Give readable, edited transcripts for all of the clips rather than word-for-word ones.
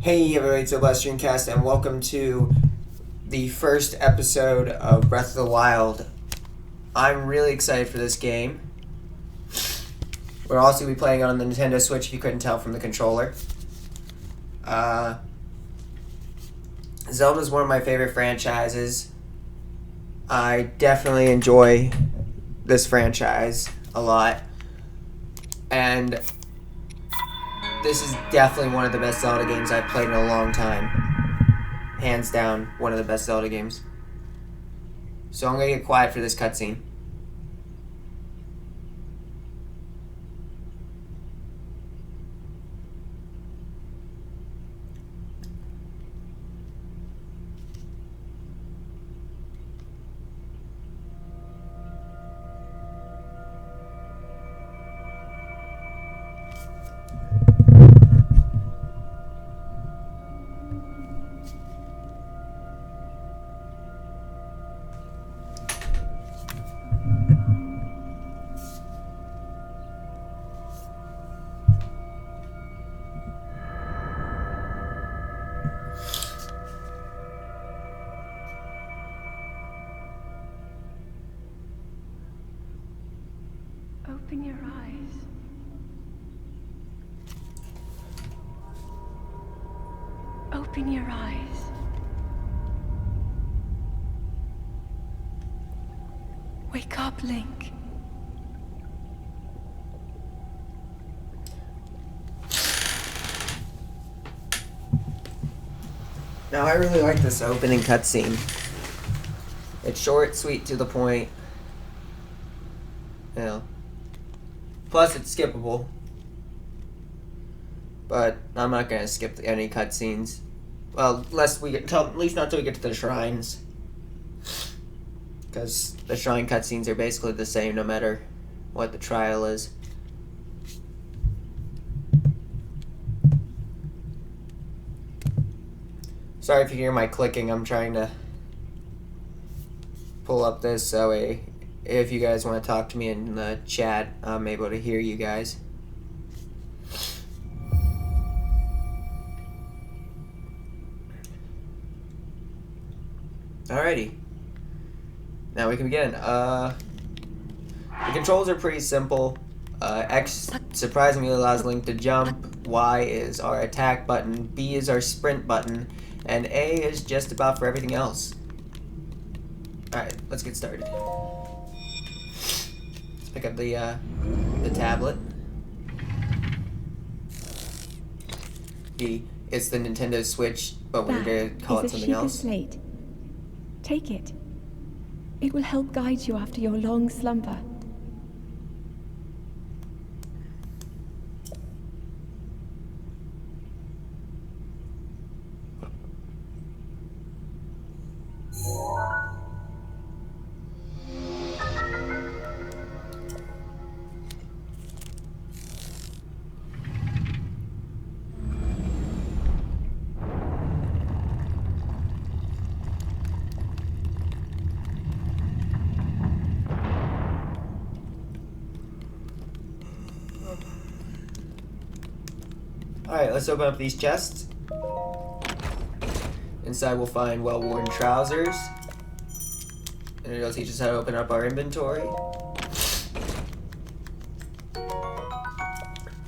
Hey everybody, it's the Livestream and welcome to the first episode of Breath of the Wild. I'm really excited for this game. We're also going to be playing it on the Nintendo Switch if you couldn't tell from the controller. Zelda's one of my favorite franchises. I definitely enjoy this franchise a lot. And this is definitely one of the best Zelda games I've played in a long time. Hands down, one of the best Zelda games. So I'm going to get quiet for this cutscene. Open your eyes. Open your eyes. Wake up, Link. Now I really like this opening cutscene. It's short, sweet, to the point. You know. Plus, it's skippable. But I'm not gonna skip any cutscenes. Well, unless we get at least not till we get to the shrines. Because the shrine cutscenes are basically the same no matter what the trial is. Sorry if you hear my clicking. I'm trying to pull up this so if you guys want to talk to me in the chat, I'm able to hear you guys. Alrighty. Now we can begin. The controls are pretty simple. X surprisingly allows Link to jump, Y is our attack button, B is our sprint button, and A is just about for everything else. Alright, let's get started. Let's pick up the tablet. It's the Nintendo Switch, but we're going to call it something else. Slate. Take it. It will help guide you after your long slumber. Alright, let's open up these chests. Inside we'll find well-worn trousers. And it'll teach us how to open up our inventory.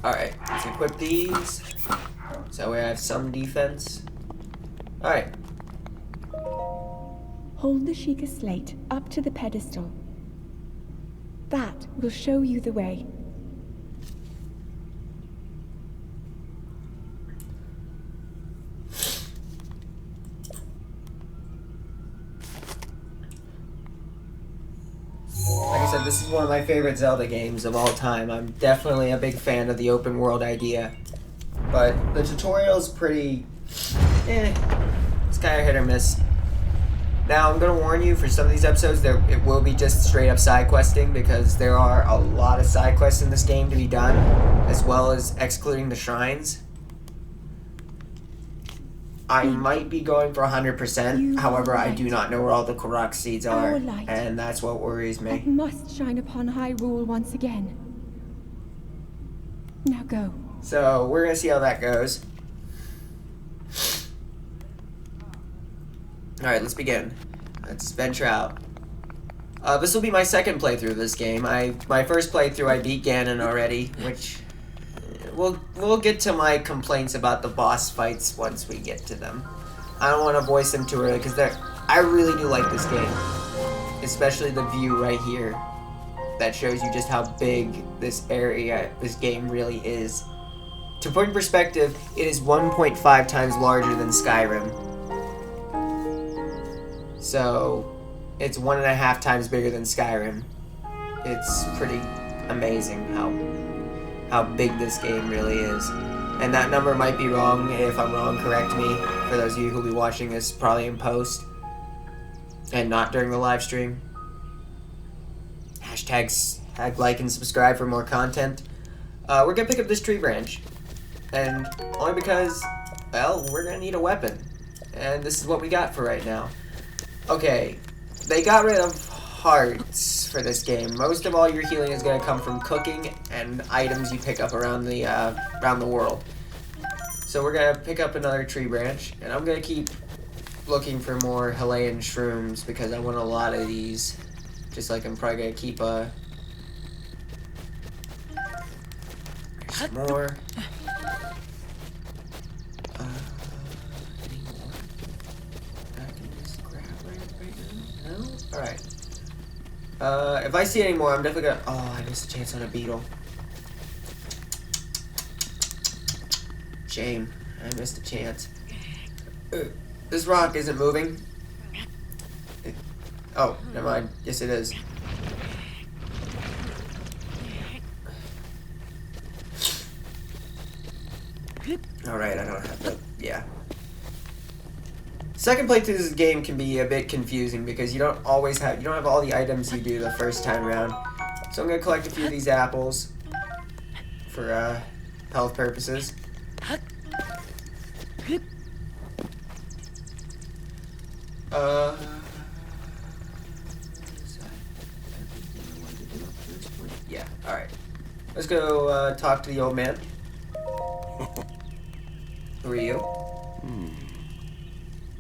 Alright, let's equip these. So that way I have some defense. Alright. Hold the Sheikah slate up to the pedestal. That will show you the way. This is one of my favorite Zelda games of all time. I'm definitely a big fan of the open world idea. But the tutorial is pretty... it's kind of hit or miss. Now, I'm going to warn you, for some of these episodes, it will be just straight up side questing, because there are a lot of side quests in this game to be done, as well as excluding the shrines. I might be going for 100%, however, I do not know where all the Korok seeds are, and that's what worries me. That must shine upon Hyrule once again. Now go. So, we're gonna see how that goes. Alright, let's begin. Let's venture out. This will be my second playthrough of this game. My first playthrough I beat Ganon already, which we'll get to my complaints about the boss fights once we get to them. I don't want to voice them too early because I really do like this game, especially the view right here that shows you just how big this area, this game really is. To put in perspective, it is 1.5 times larger than Skyrim. So it's 1.5 times bigger than Skyrim. It's pretty amazing how big this game really is. And that number might be wrong. If I'm wrong, correct me. For those of you who'll be watching this probably in post and not during the live stream. Hashtags, like and subscribe for more content. We're gonna pick up this tree branch. And only because, well, we're gonna need a weapon. And this is what we got for right now. Okay, they got rid of hearts for this game. Most of all your healing is going to come from cooking and items you pick up around the world. So we're going to pick up another tree branch, and I'm going to keep looking for more Himalayan shrooms because I want a lot of these. Just like I'm probably going to keep there's some more. Alright. If I see any more, I'm definitely gonna... Oh, I missed a chance on a beetle. Shame. I missed a chance. This rock isn't moving. Oh, never mind. Yes, it is. Alright, I don't have to... Yeah. Second playthrough of this game can be a bit confusing because you don't have all the items you do the first time around. So I'm gonna collect a few of these apples for health purposes. Yeah, alright. Let's go talk to the old man. Who are you?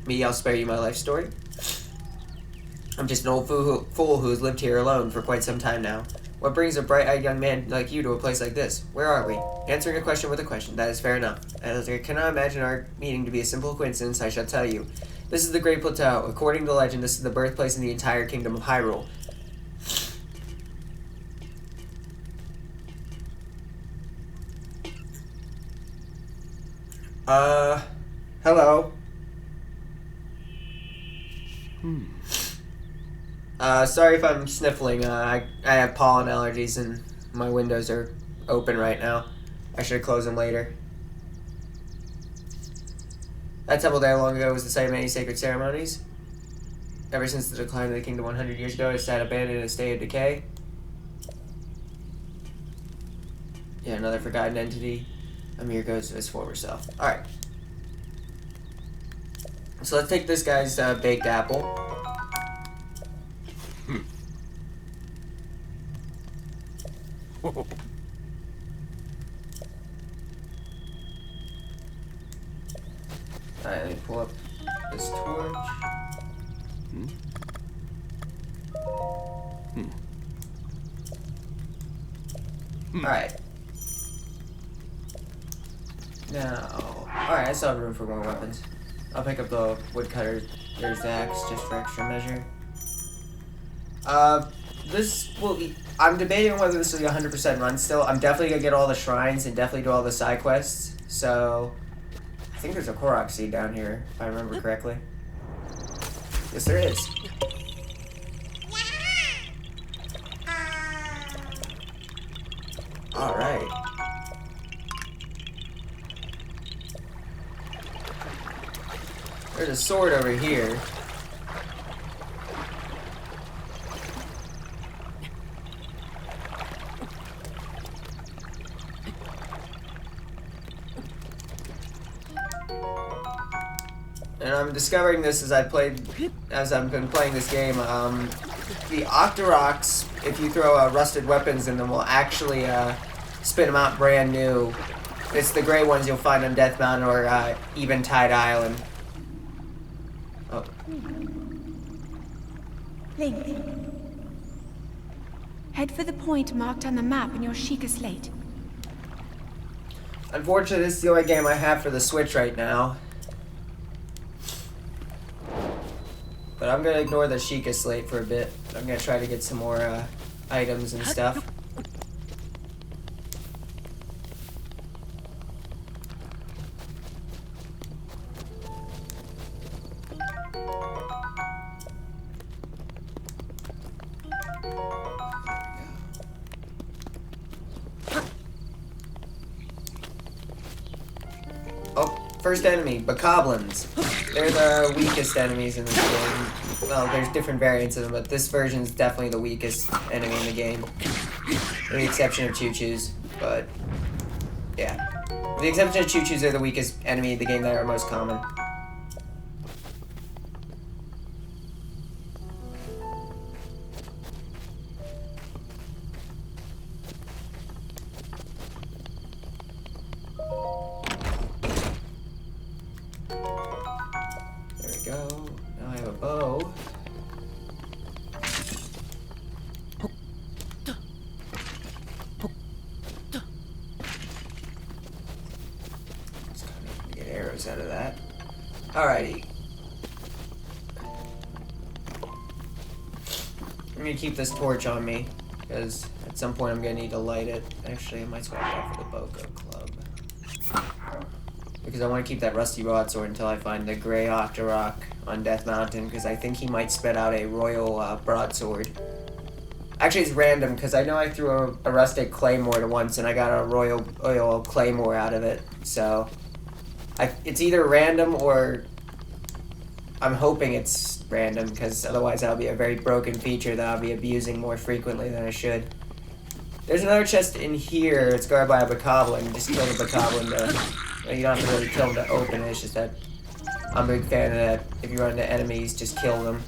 Me, I'll spare you my life story. I'm just an old fool who has lived here alone for quite some time now. What brings a bright-eyed young man like you to a place like this? Where are we? Answering a question with a question. That is fair enough. As I cannot imagine our meeting to be a simple coincidence, I shall tell you. This is the Great Plateau. According to legend, this is the birthplace in the entire kingdom of Hyrule. Hello. Sorry if I'm sniffling. I have pollen allergies and my windows are open right now. I should close them later. That temple there long ago was the site of many sacred ceremonies. Ever since the decline of the kingdom 100 years ago, it sat abandoned in a state of decay. Yeah, another forgotten entity. Amir goes to his former self. Alright. So let's take this guy's baked apple. Alright, let me pull up this torch. Alright. Now, alright, I still have room for more weapons. I'll pick up the woodcutter. There's the axe, just for extra measure. This will be... I'm debating on whether this will be 100% run still. I'm definitely gonna get all the shrines and definitely do all the side quests. So, I think there's a Korok seed down here, if I remember correctly. Yes, there is. Alright. There's a sword over here. And I'm discovering this as I've been playing this game. The Octoroks, if you throw rusted weapons in them, will actually spin them out brand new. It's the gray ones you'll find on Death Mountain or Eventide Island. Oh. Link. Head for the point marked on the map in your Sheikah slate. Unfortunately, this is the only game I have for the Switch right now. But I'm gonna ignore the Sheikah slate for a bit. I'm gonna try to get some more items and stuff. Oh, first enemy, Bokoblins. They're the weakest enemies in this game. Well, there's different variants of them, but this version is definitely the weakest enemy in the game. With the exception of Choo-Choos, but yeah. With the exception of Choo-Choos, they're the weakest enemy in the game that are most common. There we go. Now I have a bow. Just kind of get arrows out of that. Alrighty. I'm gonna keep this torch on me, because at some point I'm gonna need to light it. Actually, I might swap it out for the Boko Club. Because I want to keep that rusty broadsword until I find the Grey Octorok on Death Mountain, because I think he might spit out a royal broadsword. Actually, it's random, because I know I threw a rustic claymore once, and I got a royal claymore out of it. So, it's either random or I'm hoping it's random, because otherwise that'll be a very broken feature that I'll be abusing more frequently than I should. There's another chest in here. It's guarded by a Bokoblin. Just kill the Bokoblin to... You don't have to really kill them to open it. It's just that I'm a big fan of that. If you run into enemies, just kill them.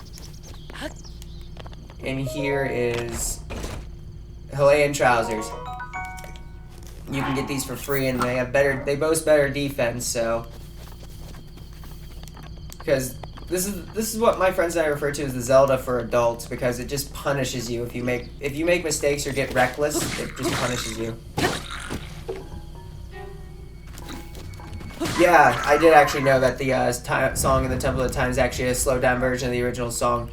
And here is Himalayan trousers. You can get these for free, and they boast better defense. So, because this is what my friends and I refer to as the Zelda for adults, because it just punishes you if you make mistakes or get reckless. It just punishes you. Yeah, I did actually know that the song in the Temple of Time is actually a slowed down version of the original song.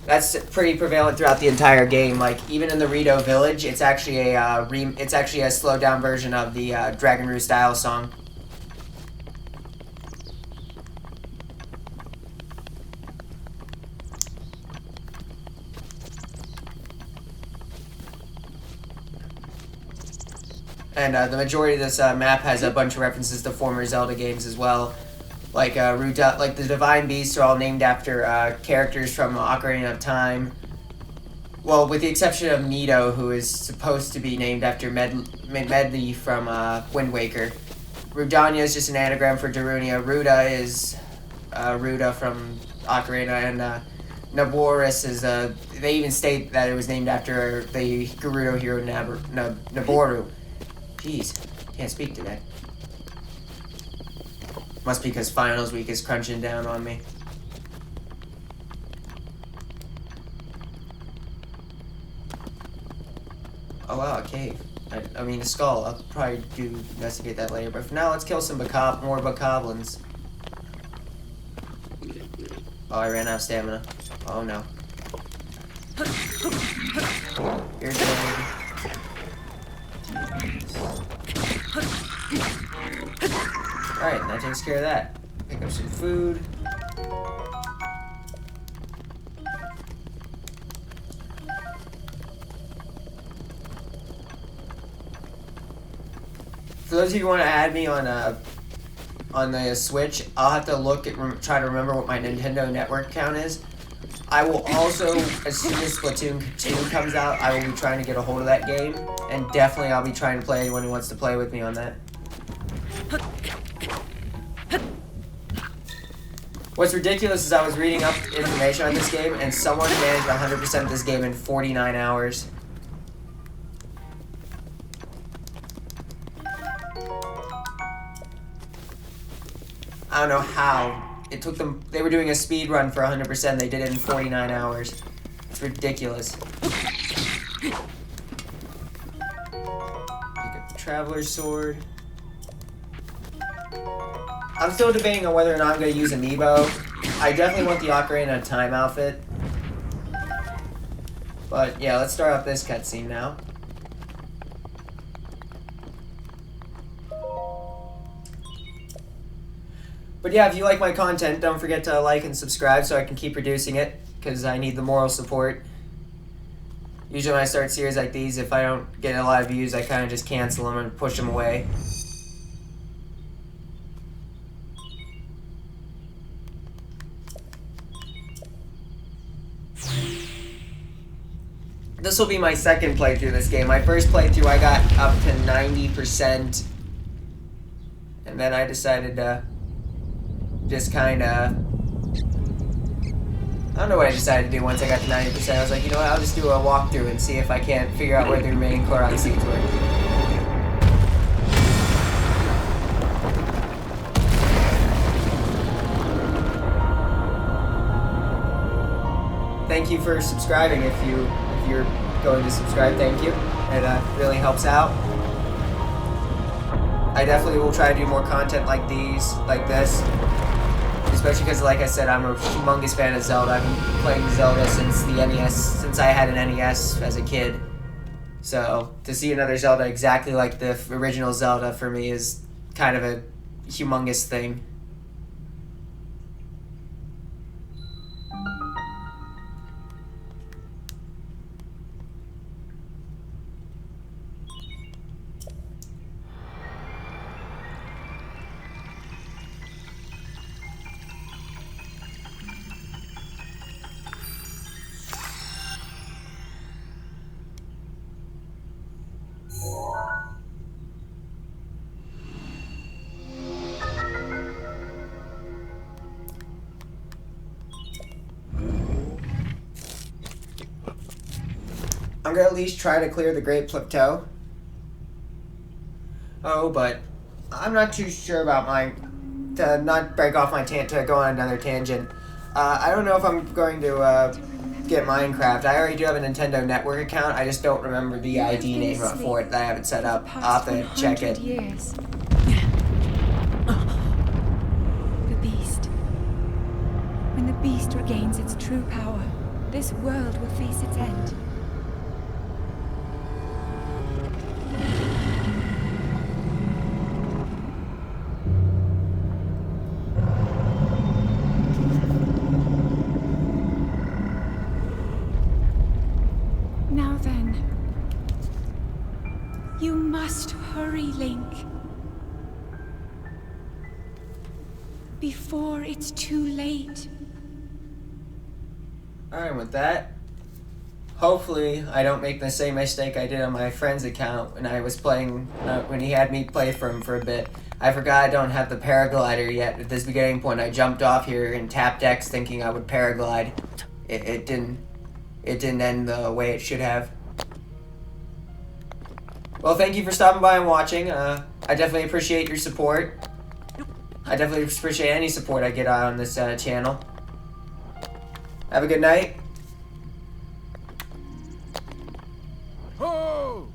That's pretty prevalent throughout the entire game. Like even in the Rito Village, it's actually a slowed down version of the Dragon Roo style song. And the majority of this map has a bunch of references to former Zelda games as well. Like the Divine Beasts are all named after characters from Ocarina of Time. Well, with the exception of Mido, who is supposed to be named after Medli from Wind Waker. Rudania is just an anagram for Darunia. Ruda is Ruda from Ocarina, and Naboris is they even state that it was named after the Gerudo hero Naboru. Jeez, can't speak today. Must be because finals week is crunching down on me. Oh wow, a cave. I mean a skull. I'll probably investigate that later. But for now, let's kill some more Bokoblins. Oh, I ran out of stamina. Oh no. You're dead. Alright, that takes care of that. Pick up some food. For those of you who want to add me on the Switch, I'll have to look at try to remember what my Nintendo Network account is. I will also, as soon as Splatoon 2 comes out, I will be trying to get a hold of that game, and definitely I'll be trying to play anyone who wants to play with me on that. What's ridiculous is I was reading up information on this game, and someone managed 100% of this game in 49 hours. I don't know how. it took them, they were doing a speed run for 100%, they did it in 49 hours. It's ridiculous. Pick up the Traveler's Sword. I'm still debating on whether or not I'm going to use Amiibo. I definitely want the Ocarina of Time outfit. But yeah, let's start off this cutscene now. But yeah, if you like my content, don't forget to like and subscribe so I can keep producing it, because I need the moral support. Usually when I start series like these, if I don't get a lot of views, I kind of just cancel them and push them away. This will be my second playthrough of this game. My first playthrough I got up to 90%, and then I decided to just kind of, I don't know what I decided to do once I got to 90%. I was like, you know what, I'll just do a walkthrough and see if I can't figure out where the remaining Korok seeds were. Thank you for subscribing. If you're going to subscribe, thank you. It really helps out. I definitely will try to do more content like these, like this. Especially because, like I said, I'm a humongous fan of Zelda. I've been playing Zelda since the NES, since I had an NES as a kid. So, to see another Zelda exactly like the original Zelda for me is kind of a humongous thing. I'm gonna at least try to clear the Great Plateau. Oh, but I'm not too sure about to not break off my to go on another tangent. I don't know if I'm going to get Minecraft. I already do have a Nintendo Network account. I just don't remember the ID name for it that I haven't set up. I'll have to check it. Years. The beast. When the beast regains its true power, this world will face its end. Now then, you must hurry, Link. Before it's too late. Alright, with that, hopefully I don't make the same mistake I did on my friend's account when I was playing, when he had me play for him for a bit. I forgot I don't have the paraglider yet at this beginning point. I jumped off here and tapped X thinking I would paraglide. It didn't end the way it should have. Well, thank you for stopping by and watching. I definitely appreciate your support. I definitely appreciate any support I get on this channel. Have a good night. Oh!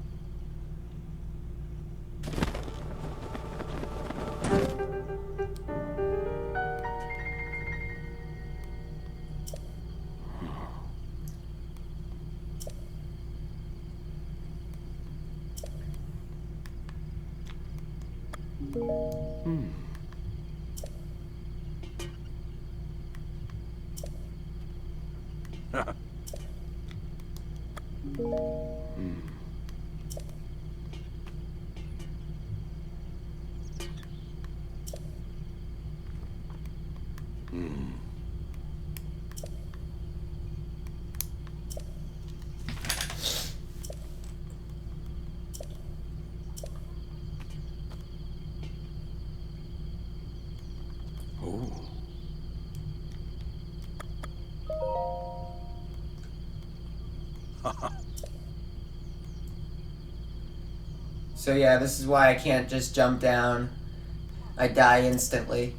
So yeah, this is why I can't just jump down. I die instantly.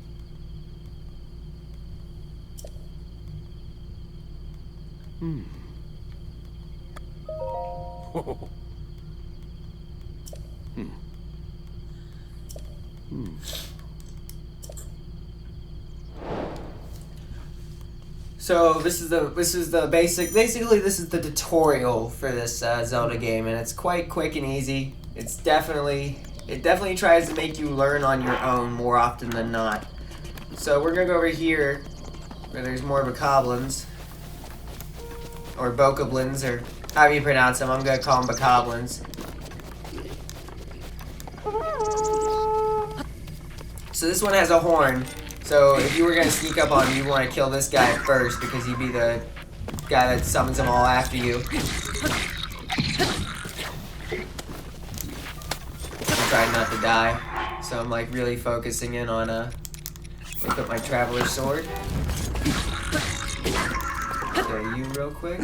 So this is the basically this is the tutorial for this Zelda game, and it's quite quick and easy. It definitely tries to make you learn on your own more often than not. So we're gonna go over here where there's more bokoblins or bokoblins, or however you pronounce them. I'm gonna call them bokoblins. So this one has a horn. So if you were going to sneak up on him, you want to kill this guy first because he'd be the guy that summons them all after you. I'm trying not to die. So I'm like really focusing in on look at my Traveler's Sword. Kill you real quick.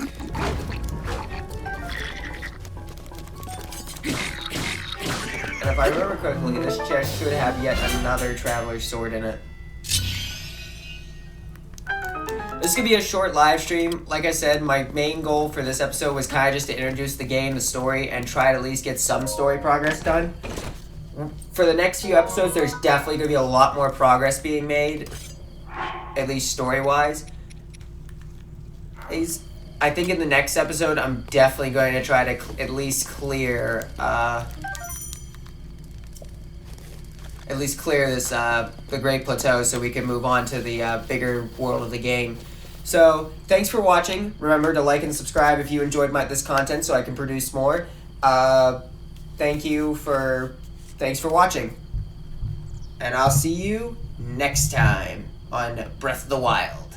And if I remember correctly, this chest should have yet another Traveler's Sword in it. This could be a short live stream. Like I said, my main goal for this episode was kind of just to introduce the game, the story, and try to at least get some story progress done. For the next few episodes, there's definitely going to be a lot more progress being made, at least story-wise. I think in the next episode, I'm definitely going to try to at least clear this the Great Plateau, so we can move on to the bigger world of the game. So thanks for watching. Remember to like and subscribe if you enjoyed this content, so I can produce more. Thanks for watching, and I'll see you next time on Breath of the Wild.